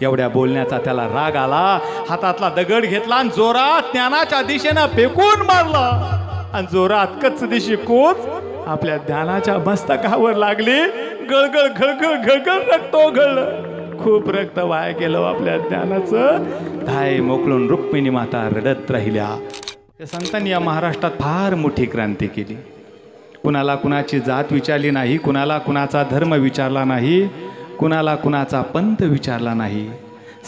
एवढ्या बोलण्याचा त्याला राग आला, हातातला दगड घेतला आणि जोरात ज्ञानाच्या दिशेनं फेकून मारला आणि जोरात कच्च दिशी कोच आपल्या ध्यानाच्या मस्तकावर लागली. गळगळ गळगळ गळगळ रक्त ओघळलं. खूप रक्त वाया गेलं आपल्या ज्ञानाचं. धाय मोकळून रुक्मिणी माता रडत राहिल्या. या संतांनी या महाराष्ट्रात फार मोठी क्रांती केली. कुणाला कुणाची जात विचारली नाही, कुणाला कुणाचा धर्म विचारला नाही, कुणाला कुणाचा पंथ विचारला नाही.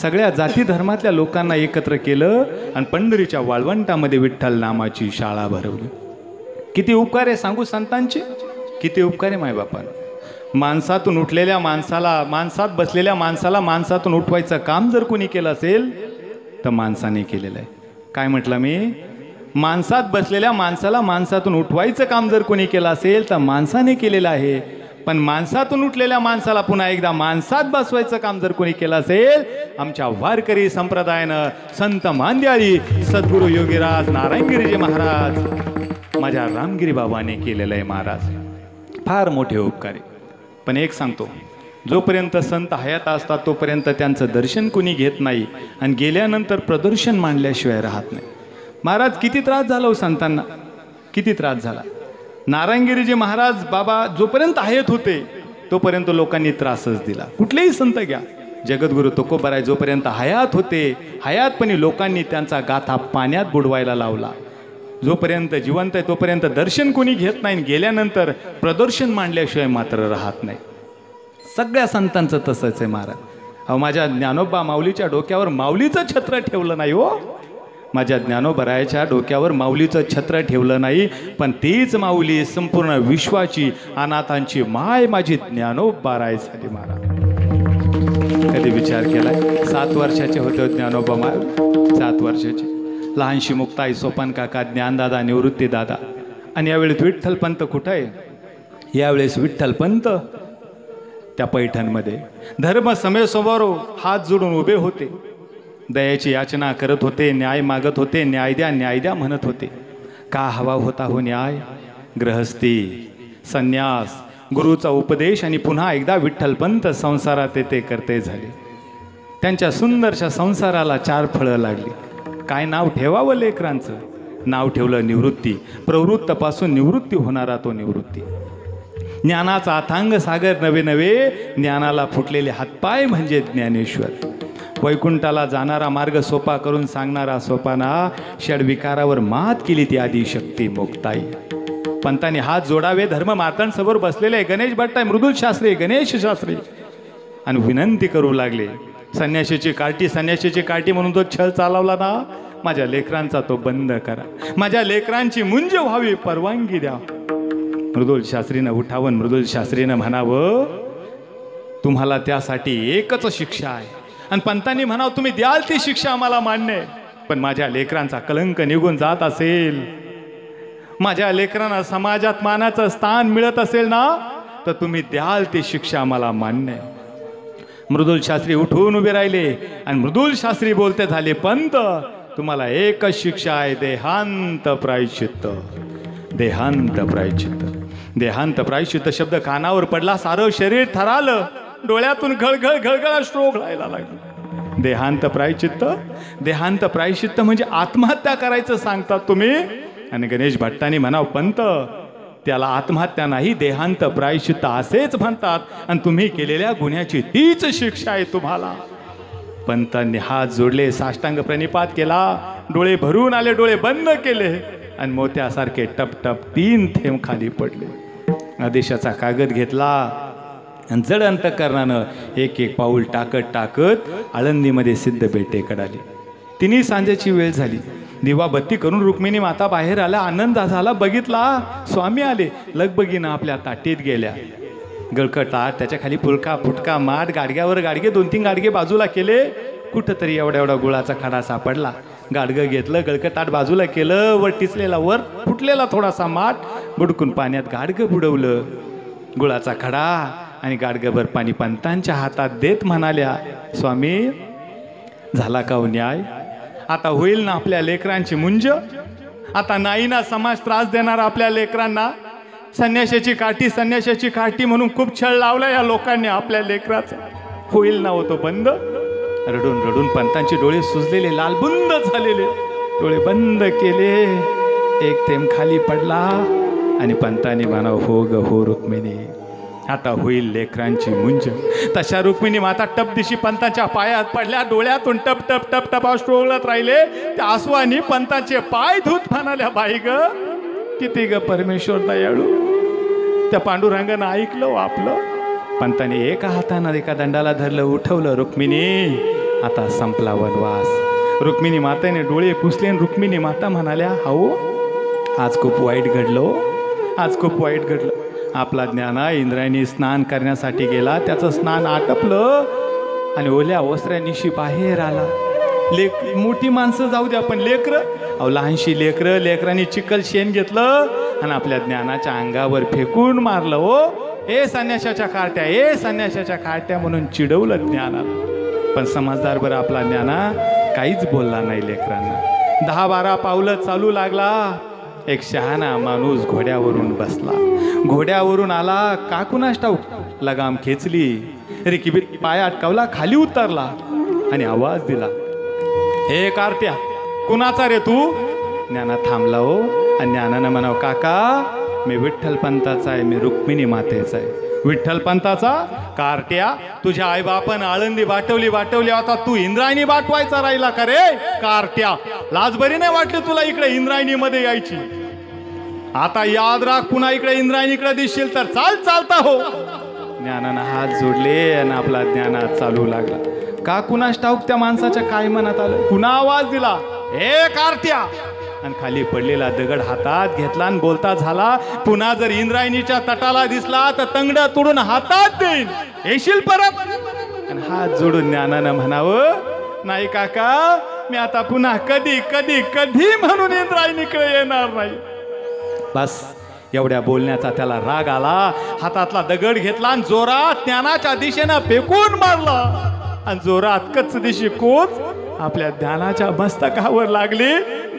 सगळ्या जाती धर्मातल्या लोकांना एकत्र केलं आणि पंढरीच्या वाळवंटामध्ये विठ्ठल नामाची शाळा भरवली. किती उपकार आहे सांगू संतांचे, किती उपकार आहे मायबापांना. माणसातून उठलेल्या माणसाला, माणसात बसलेल्या माणसाला माणसातून उठवायचं काम जर कोणी केलं असेल तर माणसाने केलेलं आहे. काय म्हटलं मी? माणसात बसलेल्या माणसाला माणसातून उठवायचं काम जर कोणी केलं असेल तर माणसाने केलेलं आहे. पण माणसातून उठलेल्या माणसाला पुन्हा एकदा माणसात बसवायचं काम जर कोणी केलं असेल, आमच्या वारकरी संप्रदायानं संत मांद्याळी सद्गुरू योगीराज नारायणगिरीजी महाराज माझ्या रामगिरी बाबाने केलेलं आहे. महाराज फार मोठे उपकारी. पण एक सांगतो, जोपर्यंत संत हयात असतात तोपर्यंत त्यांचं दर्शन कोणी घेत नाही आणि गेल्यानंतर प्रदर्शन मांडल्याशिवाय राहत नाही. महाराज किती त्रास झाला हो संतांना, किती त्रास झाला. नारायणगिरीजी महाराज बाबा जोपर्यंत हयात होते तोपर्यंत लोकांनी त्रासच दिला. कुठलेही संत घ्या, जगद्गुरु तुकोबाराय जोपर्यंत हयात होते, हयातपणी लोकांनी त्यांचा गाथा पाण्यात बुडवायला लावला. जोपर्यंत जिवंत आहे तोपर्यंत दर्शन कोणी घेत नाही, गेल्यानंतर प्रदर्शन मांडल्याशिवाय मात्र राहत नाही. सगळ्या संतांचं तसंच आहे महाराज. अहो माझ्या ज्ञानोबा माऊलीच्या डोक्यावर माऊलीचं छत्र ठेवलं नाही हो. माझ्या ज्ञानोबरायाच्या डोक्यावर माऊलीचं छत्र ठेवलं नाही, पण तीच माऊली संपूर्ण विश्वाची अनाथांची माय माझी ज्ञानोबाराय झाली. महाराज कधी विचार केलाय? 7 वर्षाचे होते ज्ञानोबा माय, 7 वर्षाचे. लहानशी मुक्ताई, सोपान काका, ज्ञानदादा, निवृत्तीदादा. आणि यावेळेस विठ्ठलपंत कुठं आहे? यावेळेस विठ्ठलपंत त्या पैठणमध्ये धर्म समयसमोर हात जोडून उभे होते. दयाची याचना करत होते, न्याय मागत होते. न्याय द्या, न्याय द्या म्हणत होते. का हवा होता हो न्याय? ग्रहस्थी, संन्यास, गुरुचा उपदेश आणि पुन्हा एकदा विठ्ठलपंत संसारात ते करते झाले. त्यांच्या सुंदरशा संसाराला 4 फळं लागली. काय नाव ठेवावं लेकरांचं? नाव ठेवलं निवृत्ती. प्रवृत्तपासून निवृत्ती होणारा तो निवृत्ती. ज्ञानाचा अथांग सागर नवे नवे, ज्ञानाला फुटलेले हातपाय म्हणजे ज्ञानेश्वर. वैकुंठाला जाणारा मार्ग सोपा करून सांगणारा सोपाना, षडविकारावर मात केली ती आदी शक्ती मुक्ताई. पंतांनी हात जोडावे. धर्म मार्तंडसमोर बसलेले गणेश भट्टाई, मृदुल शास्त्री, गणेश शास्त्री आणि विनंती करू लागले. संन्याशीची कार्टी, संन्याशीची कार्टी म्हणून तो छळ चालवला ना, माझ्या लेकरांचा तो बंद करा. माझ्या लेकरांची मुंज व्हावी परवानगी द्या. मृदुल शास्त्रीनं उठावून मृदुल शास्त्रीनं म्हणावं, तुम्हाला त्यासाठी एकच शिक्षा आहे. आणि पंतांनी म्हणावं, तुम्ही द्याल ती शिक्षा आम्हाला मान्य आहे. पण माझ्या लेकरांचा कलंक निघून जात असेल, माझ्या लेकरांना समाजात मानाचं स्थान मिळत असेल ना, तर तुम्ही द्याल ती शिक्षा आम्हाला मान्य आहे. मृदुल शास्त्री उठून उभे राहिले आणि मृदुल शास्त्री बोलते झाले, पंत तुम्हाला एकच शिक्षा आहे, देहांत प्रायश्चित्त. देहांत प्रायश्चित्त. देहांत प्रायश्चित्त शब्द कानावर पडला, सारं शरीर थरालं, डोळ्यातून घळघळ घळघळ अश्रू ओघळायला लागले. देहांत प्रायश्चित्त. देहांत प्रायश्चित्त म्हणजे आत्महत्या करायचं सांगतात तुम्ही. आणि गणेश भट्टांनी म्हणाव, पंत त्याला आत्महत्या नाही, देहांत प्रायश्चित्त असेच म्हणतात. आणि तुम्ही केलेल्या गुन्ह्याची तीच शिक्षा आहे तुम्हाला. पंतांनी हात जोडले, साष्टांग प्रणिपात केला, डोळे भरून आले, डोळे बंद केले आणि मोत्यासारखे टप टप 3 थेंब खाली पडले. आदेशाचा कागद घेतला आणि जड अंतःकरणानं एक एक पाऊल टाकत टाकत आळंदीमध्ये सिद्ध बेटेकडे आली. 3 सांजेची वेळ झाली. दिवाबत्ती करून रुक्मिणी माता बाहेर आल्या. आनंद झाला. बघितला स्वामी आले. लगबगीनं आपल्या ताटीत गेल्या. गळकट ताट, त्याच्या खाली फुलका फुटका माठ, गाडग्यावर गाडगे, 2-3 गाडगे बाजूला केले. कुठंतरी एवढा एवढा गुळाचा खडा सापडला. गाडगं घेतलं, गळकट ताट बाजूला केलं, वर टिचलेला, वर फुटलेला थोडासा माठ, बुडकून पाण्यात गाडगं बुडवलं. गुळाचा खडा आणि गाडगभर पाणी पंतांच्या हातात देत म्हणाल्या, स्वामी झाला का हो न्याय? आता होईल ना आपल्या लेकरांची मुंज? आता नाही ना समाज त्रास देणार आपल्या लेकरांना? संन्याशाची काठी, संन्याशाची काठी म्हणून खूप छळ लावला या लोकांनी आपल्या लेकराचा. होईल ना होतो बंद? रडून रडून पंतांचे डोळे सुजलेले, लालबुंद झालेले, डोळे बंद केले. एक थेंब खाली पडला आणि पंतांनी म्हणाव, हो ग हो रुक्मिणी, आता होईल लेकरांची मुंज. तशा रुक्मिणी माता टप दिशी पंतांच्या पायात पडल्या. डोळ्यातून टप टप टप टप अश्रू ओघळत राहिले. त्या आसवानी पंतांचे पाय धुत म्हणाल्या, बाई ग किती ग परमेश्वर दयाळू. त्या पांडुरंगानं ऐकलं आपलं. पंतांनी एका हातानं एका दंडाला धरलं, उठवलं. रुक्मिणी आता संपला वनवास. रुक्मिणी मातेने डोळे पुसले. रुक्मिणी माता म्हणाल्या, हो आज खूप वाईट घडलं, आज खूप वाईट घडलं. आपला ज्ञाना इंद्रायणी स्नान करण्यासाठी गेला, त्याचं स्नान आटपलं आणि ओल्या वस्त्रांनीशी बाहेर आला. मोठी माणसं जाऊ द्या, पण लेकरं, लहानशी लेकरं, लेकरांनी चिखल शेण घेतलं आणि आपल्या ज्ञानाच्या अंगावर फेकून मारलं. हो ए संन्याशाच्या कार्ट्या, ए संन्याशाच्या कार्ट्या म्हणून चिडवलं ज्ञानाला. पण समजदार बरं आपला ज्ञाना काहीच बोलला नाही लेकरांना. 10-12 पावलं चालू लागला. एक शहाणा माणूस घोड्यावरून बसला. घोड्यावरून आला, का कुणास ठाऊक लगाम खेचली, रिकिबीत पाय अटकावला, खाली उतरला आणि आवाज दिला, हे कार्ट्या कुणाचा रे तू. ज्ञाना थांबला हो. आणि ज्ञानानं म्हणाव, काका मी विठ्ठल पंताचा आहे, मी रुक्मिणी मातेचा आहे. विठ्ठल पंताचा? कार्ट्या तुझ्या आईबापानं आळंदी वाटवली, आता तू इंद्रायणी वाटवायचा राहिला का रे कार्ट्या. लाज बरी नाही वाटली तुला इकडे इंद्रायणी मध्ये यायची. आता याद राख, पुन्हा इकडे इंद्रायणीकडे दिसशील तर चालता हो. ज्ञानानं हात जोडले आणि आपला ज्ञानात चालू लागला. का कुणास ठाऊक त्या माणसाच्या काय मनात आलं. पुन्हा आवाज दिला, हे कार्ट्या. आणि खाली पडलेला दगड हातात घेतला आणि बोलता झाला, पुन्हा जर इंद्रायणीच्या तटाला दिसला तर तंगड तोडून हातात देईन, येशील परत. आणि हात जोडून ज्ञानानं म्हणावं, नाही काका मी आता पुन्हा कधी कधी कधी म्हणून इंद्रायणीकडे येणार नाही. बस एवढ्या बोलण्याचा त्याला राग आला. हातातला दगड घेतला आणि जोरात ज्ञानाच्या दिशेनं फेकून मारला. आणि जोरात कच्च दिशी कोच आपल्या ध्यानाच्या मस्तकावर लागली.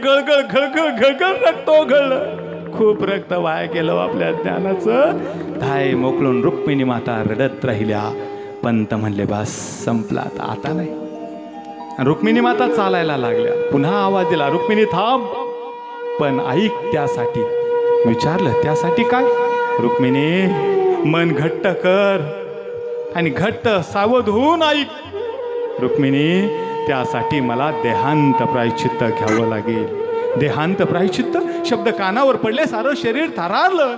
गळगळ गळगळ गळगळ रक्त ओघळलं. खूप रक्त वाया गेलं आपल्या ध्यानाचं. धाय मोकळून रुक्मिणी माता रडत राहिल्या. पंत म्हणले, बस संपला आता नाही. रुक्मिणी माता चालायला लागल्या. पुन्हा आवाज दिला, रुक्मिणी थांब, पण ऐक त्यासाठी. विचारलं त्यासाठी काय. रुक्मिणी मन घट्ट कर आणि घट्ट सावध होऊन ऐक. रुक्मिणी त्यासाठी मला देहांत प्रायश्चित्त घ्यावं लागेल. देहांत प्रायश्चित्त शब्द कानावर पडले, सारं शरीर थरारलं.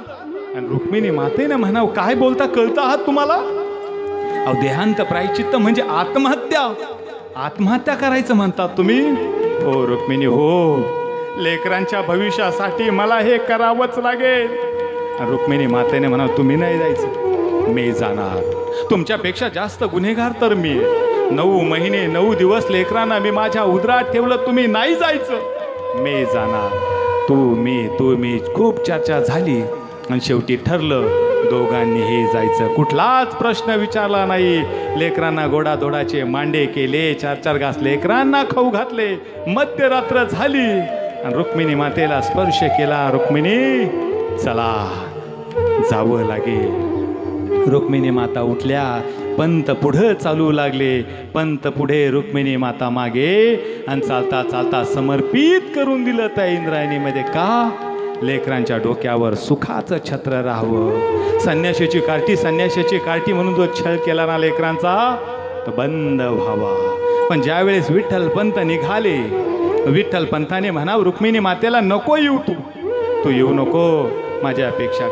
आणि रुक्मिणी मातेने म्हणावं, काय बोलता कळतं आहात तुम्हाला. अहो देहांत प्रायश्चित्त म्हणजे आत्महत्या. आत्महत्या करायचं म्हणतात तुम्ही. हो रुक्मिणी हो, लेकरांच्या भविष्यासाठी मला हे करावंच लागेल. रुक्मिणी मातेने म्हणावं, तुम्ही नाही जायचं, मी जाणार. तुमच्यापेक्षा जास्त गुन्हेगार तर मी. 9 महिने 9 दिवस लेकरांना मी माझ्या उदरात ठेवलं, तुम्ही नाही जायचं, मी जाणार. तू मी खूप चर्चा झाली आणि शेवटी ठरलं दोघांनीही जायचं. कुठलाच प्रश्न विचारला नाही. लेकरांना गोडाधोडाचे मांडे केले, 4-4 घास लेकरांना खाऊ घातले. मध्यरात्र झाली आणि रुक्मिणी मातेला स्पर्श केला. रुक्मिणी चला जावं लागेल. रुक्मिणी माता उठल्या. पंत पुढे चालू लागले. पंत पुढे, रुक्मिणी माता मागे. आणि चालता चालता समर्पित करून दिलं त्या इंद्रायणीमध्ये. का? लेकरांच्या डोक्यावर सुखाचं छत्र राहावं. संन्याशाची कार्टी म्हणून जो छळ केला ना लेकरांचा, तो बंद व्हावा. पण ज्यावेळेस विठ्ठल पंत निघाले, विठ्ठल पंताने म्हणाव, रुक्मिणी मातेला नको येऊ, तू येऊ नको. माझ्यापेक्षा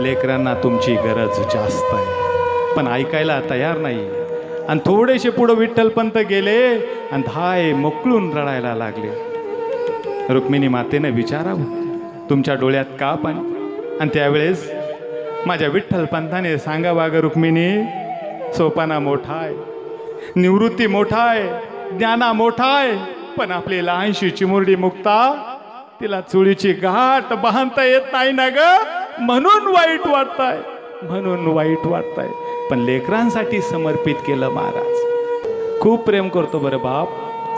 लेकरांना तुमची गरज जास्त आहे. पण ऐकायला तयार नाही. आणि थोडेसे पुढं विठ्ठल पंत गेले आणि धाय मोकळून रडायला लागले. रुक्मिणी मातेने विचारावं, तुमच्या डोळ्यात का पाणी. आणि त्यावेळेस माझ्या विठ्ठल पंताने सांगावा, ग रुक्मिणी, सोपाना मोठा आहे, निवृत्ती मोठा आहे, ज्ञाना मोठा आहे, पण आपली लहानशी चिमुरडी मुक्ता, तिला चुळीची गाठ बांधता येत नाही ना ग, म्हणून वाईट वाटतंय. पण लेकरांसाठी समर्पित केलं महाराज. खूप प्रेम करतो बरं बाप.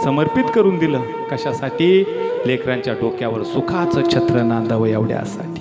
समर्पित करून दिलं कशासाठी? लेकरांच्या डोक्यावर सुखाचं छत्र नांदावं एवढ्यासाठी.